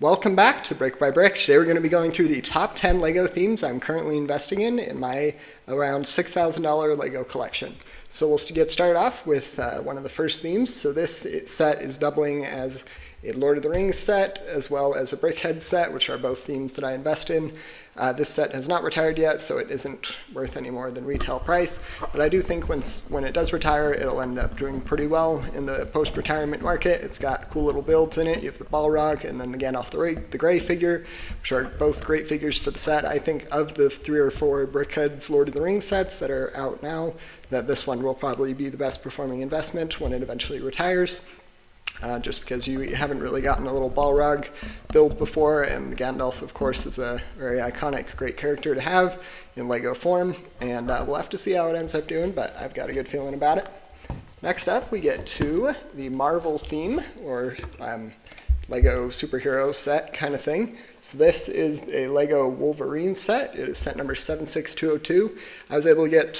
Welcome back to Brick by Brick. Today we're going to be going through the top 10 LEGO themes I'm currently investing in my around $6,000 LEGO collection. So we'll get started off with one of the first themes. So this set is doubling as a Lord of the Rings set as well as a Brickhead set, which are both themes that I invest in. This set has not retired yet, so it isn't worth any more than retail price, but I do think when it does retire, it'll end up doing pretty well in the post-retirement market. It's got cool little builds in it. You have the Balrog and then the Gandalf the Grey figure, which are both great figures for the set. I think of the 3 or 4 Brickhead's Lord of the Rings sets that are out now, that this one will probably be the best performing investment when it eventually retires. Just because you haven't really gotten a little Balrog build before, and the Gandalf, of course, is a very iconic, great character to have in LEGO form, and we'll have to see how it ends up doing, but I've got a good feeling about it. Next up, we get to the Marvel theme, or LEGO superhero set kind of thing. So this is a LEGO Wolverine set. It is set number 76202. I was able to get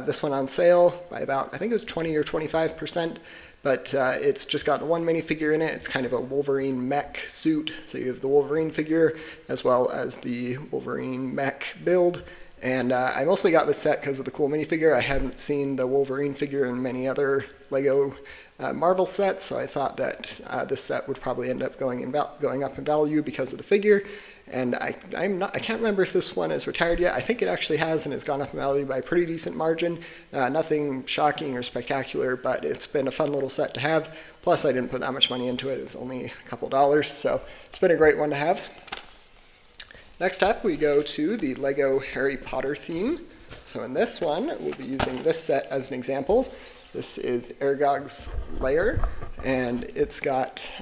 this one on sale by about, I think it was 20 or 25%. But it's just got the one minifigure in it. It's kind of a Wolverine mech suit. So you have the Wolverine figure as well as the Wolverine mech build. And I mostly got this set because of the cool minifigure. I hadn't seen the Wolverine figure in many other LEGO Marvel sets, so I thought that this set would probably end up going up in value because of the figure. And I can't remember if this one is retired yet. I think it actually has and has gone up in value by a pretty decent margin. Nothing shocking or spectacular, but it's been a fun little set to have. Plus, I didn't put that much money into it. It was only a couple dollars, so it's been a great one to have. Next up, we go to the LEGO Harry Potter theme. So in this one, we'll be using this set as an example. This is Aragog's lair, and it's got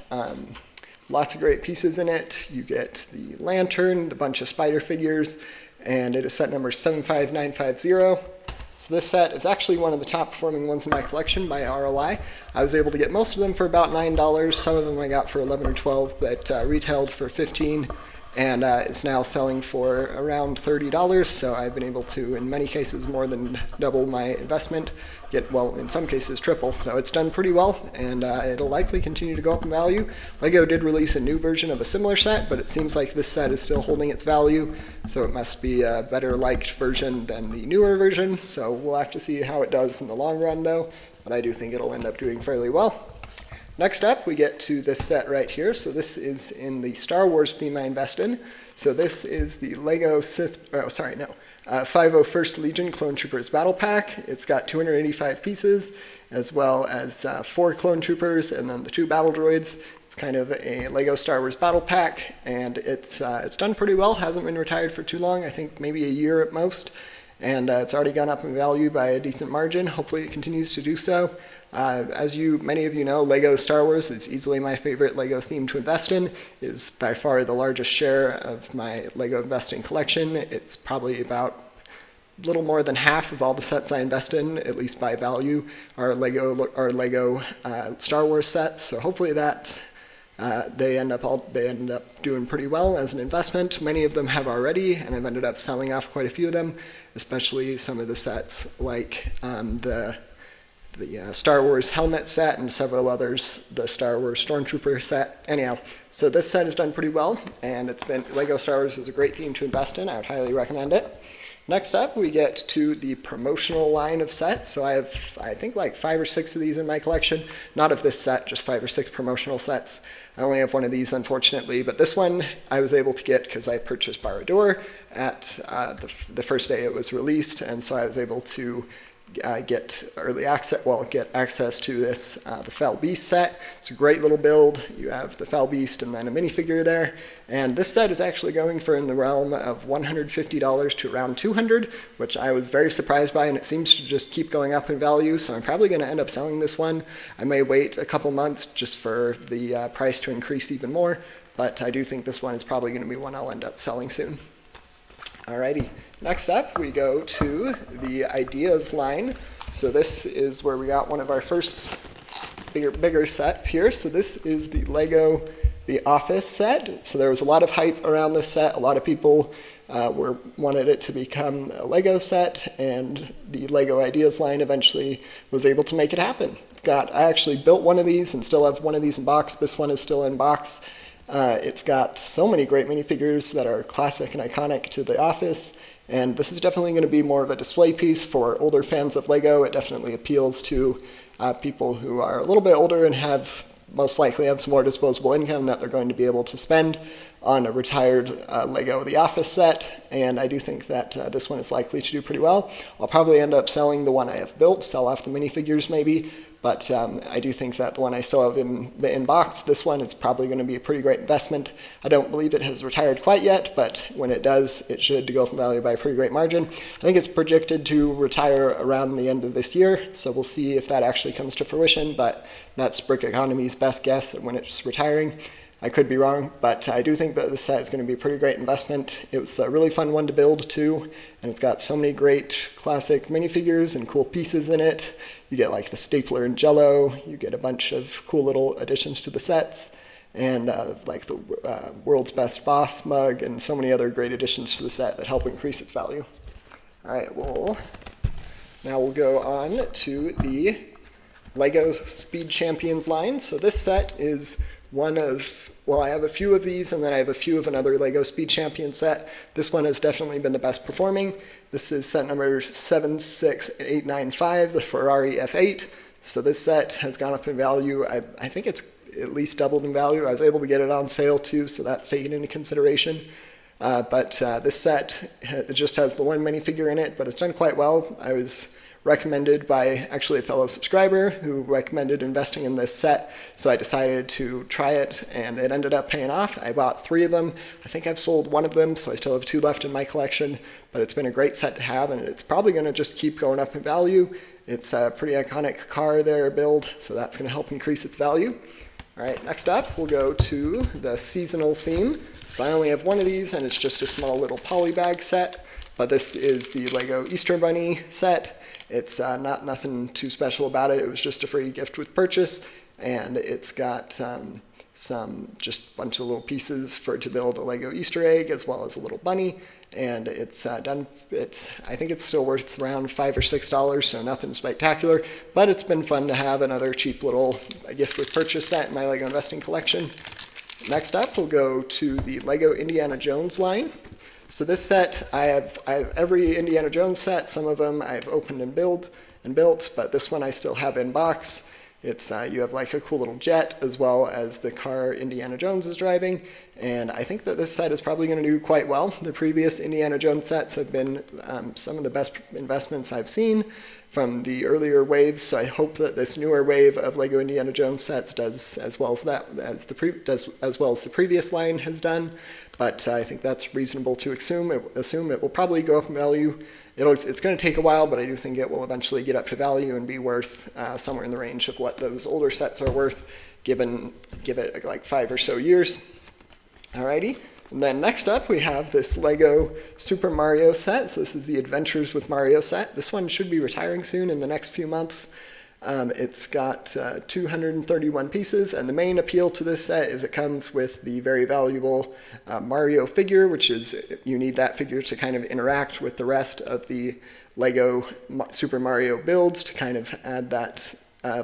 lots of great pieces in it. You get the lantern, the bunch of spider figures, and it is set number 75950. So this set is actually one of the top performing ones in my collection by ROI. I was able to get most of them for about $9. Some of them I got for 11 or 12, but retailed for 15, and it's now selling for around $30. So I've been able to, in many cases, more than double my investment. Well, in some cases, triple. So it's done pretty well, and it'll likely continue to go up in value. LEGO did release a new version of a similar set, but it seems like this set is still holding its value, so it must be a better liked version than the newer version. So we'll have to see how it does in the long run, though, but I do think it'll end up doing fairly well. Next up, we get to this set right here. So this is in the Star Wars theme I invest in. So this is the LEGO 501st Legion Clone Troopers Battle Pack. It's got 285 pieces, as well as 4 Clone Troopers, and then the 2 Battle Droids. It's kind of a LEGO Star Wars Battle Pack, and it's done prety well. Hasn't been retired for too long, I think maybe a year at most. And it's already gone up in value by a decent margin. Hopefully it continues to do so. As many of you know, LEGO Star Wars is easily my favorite LEGO theme to invest in. It is by far the largest share of my LEGO investing collection. It's probably about a little more than half of all the sets I invest in, at least by value, are LEGO Star Wars sets. So hopefully that they end up doing pretty well as an investment. Many of them have already, and I've ended up selling off quite a few of them, especially some of the sets like the Star Wars helmet set and several others, the Star Wars Stormtrooper set. Anyhow, so this set has done pretty well, and LEGO Star Wars is a great theme to invest in. I would highly recommend it. Next up, we get to the promotional line of sets. So I have, I think, like 5 or 6 of these in my collection. Not of this set, just 5 or 6 promotional sets. I only have one of these, unfortunately, but this one I was able to get because I purchased Barad-dûr at the first day it was released, and so I was able to get access to this, the Fell Beast set. It's a great little build. You have the Fell Beast and then a minifigure there. And this set is actually going for in the realm of $150 to around $200, which I was very surprised by, and it seems to just keep going up in value, so I'm probably going to end up selling this one. I may wait a couple months just for the price to increase even more, but I do think this one is probably going to be one I'll end up selling soon. Alrighty, next up we go to the Ideas line. So this is where we got one of our first bigger sets here. So this is the LEGO The Office set. So there was a lot of hype around this set. A lot of people wanted it to become a LEGO set, and the LEGO Ideas line eventually was able to make it happen. I actually built one of these and still have one of these in box. This one is still in box. It's got so many great minifigures that are classic and iconic to the office, and this is definitely going to be more of a display piece for older fans of LEGO. It definitely appeals to people who are a little bit older and most likely have some more disposable income that they're going to be able to spend on a retired LEGO The Office set, and I do think that this one is likely to do pretty well. I'll probably end up selling the one I have built, sell off the minifigures maybe, but I do think that the one I still have in the inbox, this one is probably going to be a pretty great investment. I don't believe it has retired quite yet, but when it does, it should go from value by a pretty great margin. I think it's projected to retire around the end of this year, so we'll see if that actually comes to fruition, but that's Brick Economy's best guess at when it's retiring. I could be wrong, but I do think that this set is going to be a pretty great investment. It was a really fun one to build too, and it's got so many great classic minifigures and cool pieces in it. You get like the stapler and Jello, you get a bunch of cool little additions to the sets, and like the world's best boss mug, and so many other great additions to the set that help increase its value. All right, well, now we'll go on to the LEGO Speed Champions line. So this set is one of, well, I have a few of these, and then I have a few of another LEGO Speed Champion set. This one has definitely been the best performing. This is set number 76895, the Ferrari F8. So this set has gone up in value. I think it's at least doubled in value. I was able to get it on sale too, so that's taken into consideration. But this set just has the one minifigure in it, but it's done quite well. I was recommended by actually a fellow subscriber who recommended investing in this set, so I decided to try it, and it ended up paying off. I bought 3 of them. I think I've sold 1 of them, so I still have 2 left in my collection, but it's been a great set to have, and it's probably going to just keep going up in value. It's a pretty iconic car there build, so that's going to help increase its value. All right, next up we'll go to the seasonal theme. So I only have 1 of these, and it's just a small little poly bag set, but this is the LEGO Easter Bunny set. It's nothing too special about it. It was just a free gift with purchase, and it's got some just bunch of little pieces to build a LEGO Easter egg, as well as a little bunny. And it's I think it's still worth around $5 or $6, so nothing spectacular. But it's been fun to have another cheap little gift with purchase set in my LEGO investing collection. Next up, we'll go to the LEGO Indiana Jones line. So this set, I have every Indiana Jones set. Some of them I've opened and built, but this one I still have in box. It's you have like a cool little jet, as well as the car Indiana Jones is driving, and I think that this set is probably going to do quite well. The previous Indiana Jones sets have been some of the best investments I've seen from the earlier waves, so I hope that this newer wave of LEGO Indiana Jones sets does as well as the previous line has done. But I think that's reasonable to assume. It will probably go up in value. It's going to take a while, but I do think it will eventually get up to value and be worth somewhere in the range of what those older sets are worth, give it like 5 or so years. Alrighty. And then next up we have this LEGO Super Mario set. So this is the Adventures with Mario set. This one should be retiring soon in the next few months. It's got 231 pieces, and the main appeal to this set is it comes with the very valuable Mario figure, which is you need that figure to kind of interact with the rest of the LEGO Super Mario builds to kind of add that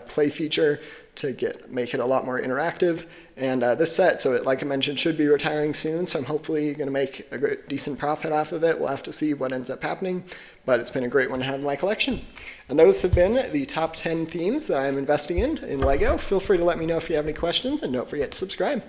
play feature to make it a lot more interactive. And this set, so like I mentioned, should be retiring soon, so I'm hopefully going to make a decent profit off of it. We'll have to see what ends up happening, but it's been a great one to have in my collection. And those have been the top 10 themes that I'm investing in LEGO. Feel free to let me know if you have any questions, and don't forget to subscribe.